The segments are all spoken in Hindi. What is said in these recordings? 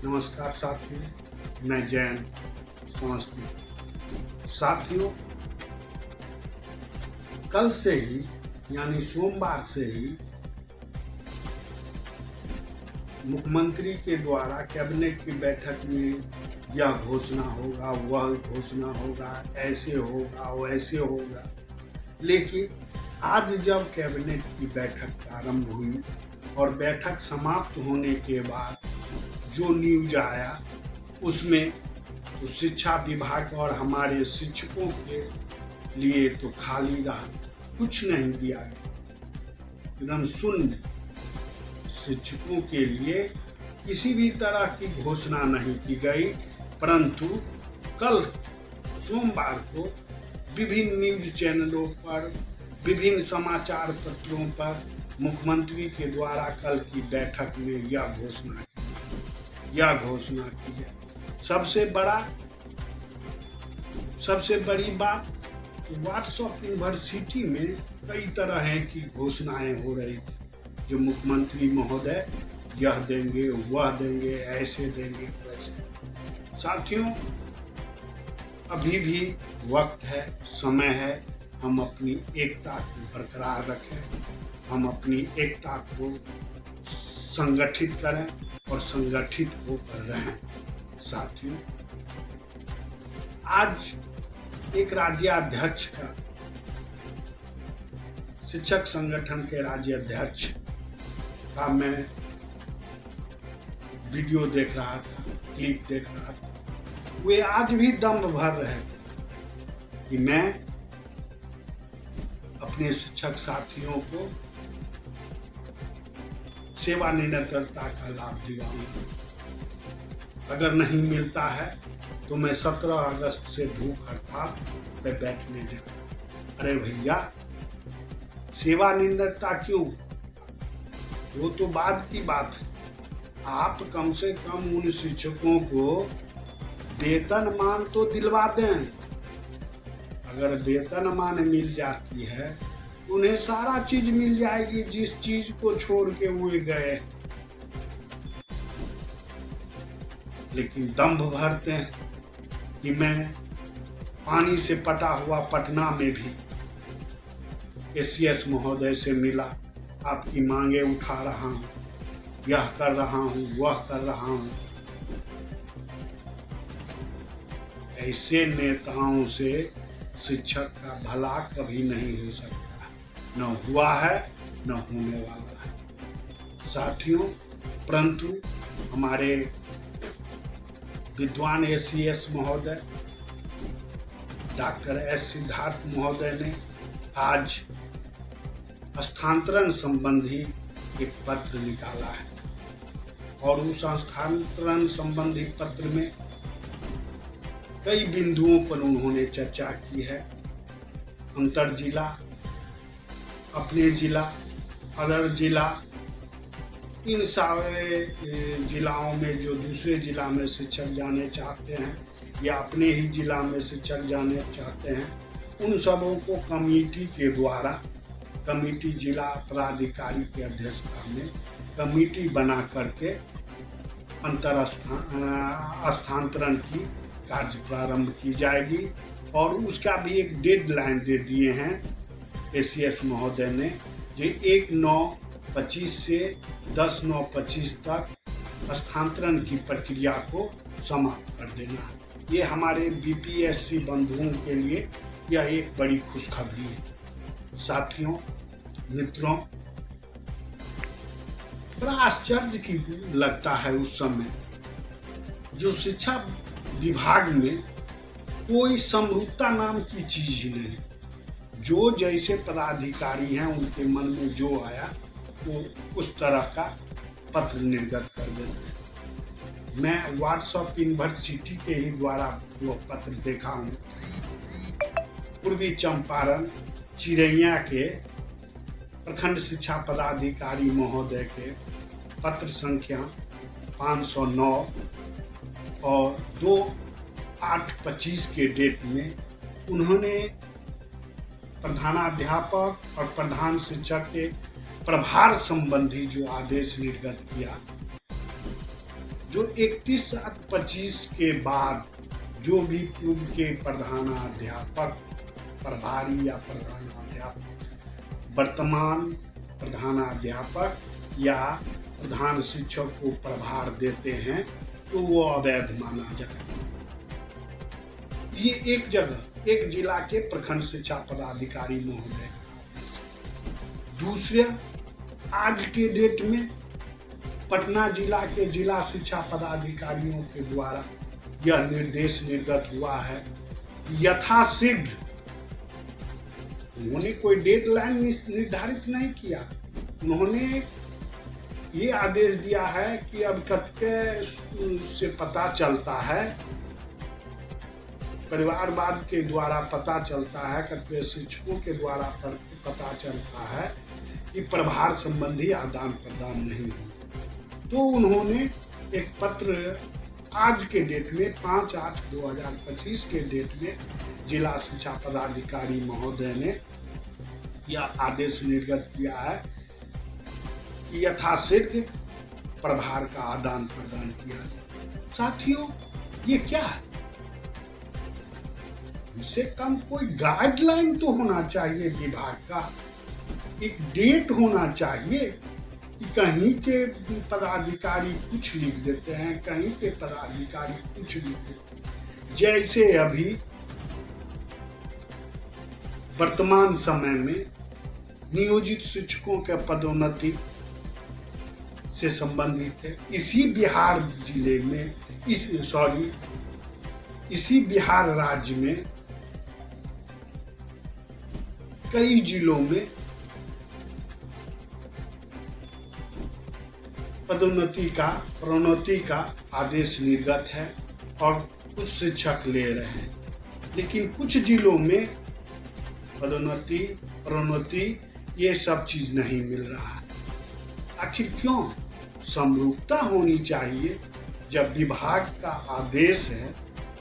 नमस्कार साथियों, मैं जैन समस्तीपुर। साथियों, कल से ही यानी सोमवार से ही मुख्यमंत्री के द्वारा कैबिनेट की बैठक में यह घोषणा होगा, वह घोषणा होगा, ऐसे होगा, वैसे होगा। लेकिन आज जब कैबिनेट की बैठक प्रारंभ हुई और बैठक समाप्त होने के बाद जो न्यूज आया उसमें तो शिक्षा विभाग और हमारे शिक्षकों के लिए तो खाली रहा, कुछ नहीं दिया गया, एकदम शून्य। शिक्षकों के लिए किसी भी तरह की घोषणा नहीं की गई। परंतु कल सोमवार को विभिन्न न्यूज चैनलों पर, विभिन्न समाचार पत्रों पर मुख्यमंत्री के द्वारा कल की बैठक में यह घोषणा की है। सबसे बड़ी बात, व्हाट्सएप यूनिवर्सिटी में कई तरह की घोषणाएं हो रही थी, जो मुख्यमंत्री महोदय यह देंगे, वह देंगे, ऐसे देंगे, वैसे। साथियों, अभी भी वक्त है, समय है, हम अपनी एकता को बरकरार रखें, हम अपनी एकता को संगठित करें और संगठित होकर रहें। साथियों, आज एक राज्याध्यक्ष का, शिक्षक संगठन के राज्याध्यक्ष का मैं वीडियो देख रहा था, क्लिप देख रहा था। वे आज भी दम भर रहे थे कि मैं अपने शिक्षक साथियों को सेवानिवृत्ता का लाभ दिलाऊंगा। अगर नहीं मिलता है तो मैं 17 अगस्त से भूख हड़ताल पे बैठने जाऊंगा। अरे भैया, सेवानिवृत्ता क्यों? वो तो बाद की बात है। आप कम से कम उन शिक्षकों को वेतनमान तो दिलवा दें। अगर वेतनमान मिल जाती है, उन्हें सारा चीज मिल जाएगी जिस चीज को छोड़ के वो गए। लेकिन दंभ भरते हैं कि मैं पानी से पटा हुआ पटना में भी एसीएस महोदय से मिला, आपकी मांगे उठा रहा हूं, यह कर रहा हूं, वह कर रहा हूं। ऐसे नेताओं से शिक्षक का भला कभी नहीं हो सकता, न हुआ है न होने वाला है। साथियों, परंतु हमारे विद्वान एसीएस महोदय डॉक्टर एस सिद्धार्थ महोदय ने आज स्थानांतरण संबंधी एक पत्र निकाला है और उस स्थानांतरण संबंधी पत्र में कई बिंदुओं पर उन्होंने चर्चा की है। अंतर जिला, अपने जिला, अदर जिला, इन सारे जिलाओं में जो दूसरे जिला में शिक्षक जाने चाहते हैं या अपने ही जिला में शिक्षक जाने चाहते हैं, उन सबों को कमेटी के द्वारा, कमेटी जिला पदाधिकारी की अध्यक्षता में कमेटी बना करके अंतर स्थानांतरण की कार्य प्रारंभ की जाएगी। और उसका भी एक डेडलाइन दे दिए हैं एसीएस महोदय ने, जो 1/9/25 से 10/9/25 तक स्थानांतरण की प्रक्रिया को समाप्त कर देना है। ये हमारे बीपीएससी बंधुओं के लिए यह एक बड़ी खुशखबरी है। साथियों, मित्रों, बड़ा आश्चर्य की लगता है उस समय जो शिक्षा विभाग में कोई समरूपता नाम की चीज ही नहीं। जो जैसे पदाधिकारी हैं उनके मन में जो आया वो उस तरह का पत्र निर्गत कर देते हैं। मैं व्हाट्सएप यूनिवर्सिटी के ही द्वारा वो पत्र देखा हूँ। पूर्वी चंपारण चिरैया के प्रखंड शिक्षा पदाधिकारी महोदय के पत्र संख्या 509 और 2/8/25 के डेट में उन्होंने प्रधानाध्यापक और प्रधान शिक्षक के प्रभार संबंधी जो आदेश निर्गत किया, जो 31/7/25 के बाद जो भी पूर्व के प्रधानाध्यापक, प्रभारी या प्रधानाध्यापक वर्तमान प्रधानाध्यापक या प्रधान शिक्षक को प्रभार देते हैं तो वो अवैध माना जाएगा। ये एक जगह एक जिला के प्रखंड शिक्षा पदाधिकारी महोदय। दूसरे, आज के डेट में पटना जिला के जिला शिक्षा पदाधिकारियों के द्वारा यह निर्देश निर्गत हुआ है कि यथाशीघ्र, उन्होंने कोई डेडलाइन निर्धारित नहीं किया, उन्होंने ये आदेश दिया है कि अब कतके से पता चलता है, परिवारवाद के द्वारा पता चलता है, कतके शिक्षकों के द्वारा पता चलता है कि प्रभार संबंधी आदान प्रदान नहीं हुआ। तो उन्होंने एक पत्र आज के डेट में 5/8/2025 के डेट में जिला शिक्षा पदाधिकारी महोदय ने यह आदेश निर्गत किया है कि यथाशीघ्र प्रभार का आदान प्रदान किया जाए। साथियों, ये क्या है? इससे कम कोई गाइडलाइन तो होना चाहिए विभाग का, एक डेट होना चाहिए कि कहीं के पदाधिकारी कुछ लिख देते हैं, कहीं के पदाधिकारी कुछ लिख देते हैं। जैसे अभी वर्तमान समय में नियोजित शिक्षकों के पदोन्नति से संबंधित है। इसी बिहार जिले में इसी बिहार राज्य में कई जिलों में प्रोन्नति का आदेश निर्गत है और कुछ शिक्षक ले रहे हैं, लेकिन कुछ जिलों में प्रोन्नति ये सब चीज नहीं मिल रहा है। आखिर क्यों? समरूपता होनी चाहिए। जब विभाग का आदेश है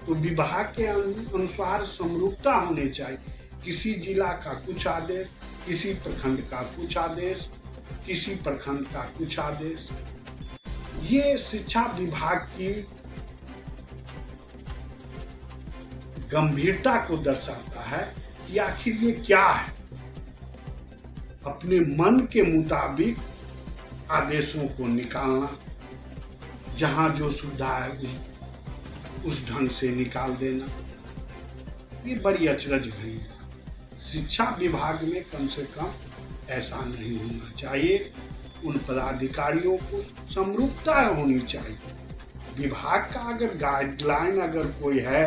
तो विभाग के अनुसार समरूपता होनी चाहिए। किसी जिला का कुछ आदेश, किसी प्रखंड का कुछ आदेश, किसी प्रखंड का कुछ आदेश। ये शिक्षा विभाग की गंभीरता को दर्शाता है कि आखिर ये क्या है। अपने मन के मुताबिक आदेशों को निकालना, जहां जो सुविधा है उस ढंग से निकाल देना, ये बड़ी अचरज भरी है। शिक्षा विभाग में कम से कम ऐसा नहीं होना चाहिए। उन पदाधिकारियों को समरूपता होनी चाहिए। विभाग का अगर गाइडलाइन अगर कोई है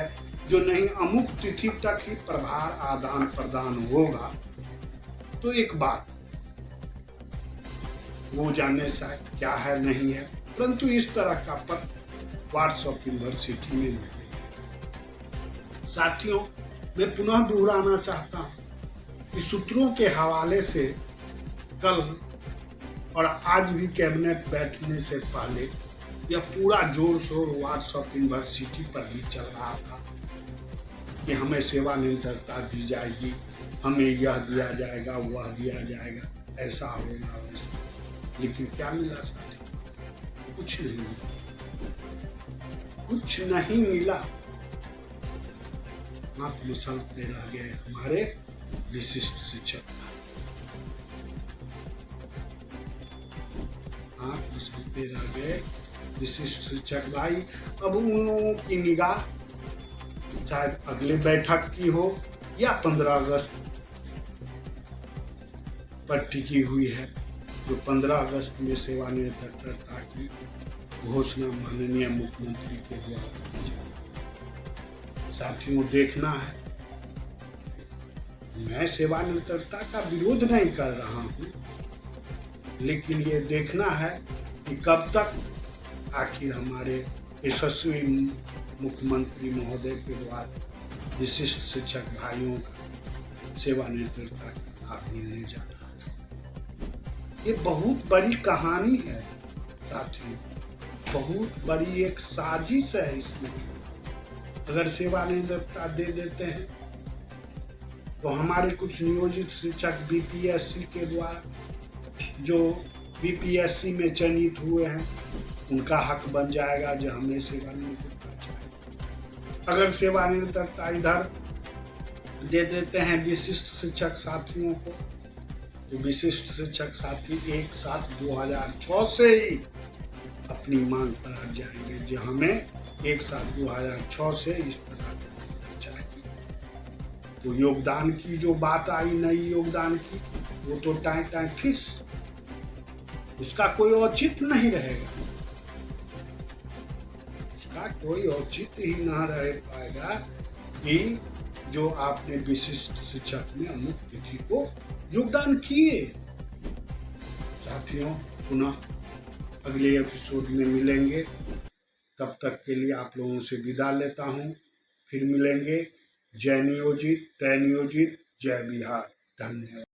जो नहीं, अमुक तिथि तक ही प्रभार आदान प्रदान होगा, तो एक बात वो जानने से क्या है नहीं है, परंतु इस तरह का पत्र व्हाट्सएप यूनिवर्सिटी में नहीं। साथियों, मैं पुनः दोहराना चाहता हूँ कि सूत्रों के हवाले से कल और आज भी कैबिनेट बैठने से पहले यह पूरा जोर शोर व्हाट्सएप यूनिवर्सिटी पर ही चल रहा था कि हमें सेवानिरंतरता दी जाएगी, हमें यह दिया जाएगा, वह दिया जाएगा, ऐसा होगा वैसा। लेकिन क्या मिला साथी? कुछ नहीं मिला, कुछ नहीं मिला। आत्मसल पे रह गए हमारे विशिष्ट शिक्षक, आत्मसल पे रह गए विशिष्ट शिक्षक भाई। अब उन लोगों की निगाह शायद अगले बैठक की हो या 15 अगस्त पर टिकी हुई है, जो 15 अगस्त में सेवानिरंतरता की घोषणा माननीय मुख्यमंत्री के द्वारा की जाए। साथियों, देखना है, मैं सेवानिरंतरता का विरोध नहीं कर रहा हूँ, लेकिन ये देखना है कि कब तक आखिर हमारे यशस्वी मुख्यमंत्री महोदय के द्वारा विशिष्ट शिक्षक भाइयों का सेवानिरंतरता का लाभ मिलने जा रहा है। ये बहुत बड़ी कहानी है साथियों, बहुत बड़ी एक साजिश है इसमें। अगर सेवानिरंतरता दे देते हैं तो हमारे कुछ नियोजित शिक्षक बीपीएससी के द्वारा जो बीपीएससी में चयनित हुए हैं उनका हक बन जाएगा जो हमें सेवानिवृत्ता चाहिए। अगर सेवानिवृत्ता इधर दे देते हैं विशिष्ट शिक्षक साथियों को, तो विशिष्ट शिक्षक साथी 1/7/2006 से ही अपनी मांग पर अड़ जाएंगे जो हमें 1/7/2006 से इस तरह करना चाहिए। तो योगदान की जो बात आई, नई योगदान की, वो तो टाइम फिक्स, उसका कोई औचित्य नहीं रहेगा, उसका कोई औचित्य ही ना रह पाएगा कि जो आपने विशिष्ट शिक्षक में अमुक तिथि को योगदान किए। साथियों, पुनः अगले एपिसोड में मिलेंगे, तब तक के लिए आप लोगों से विदा लेता हूँ। फिर मिलेंगे। जय नियोजित, तय नियोजित, जय बिहार। धन्यवाद।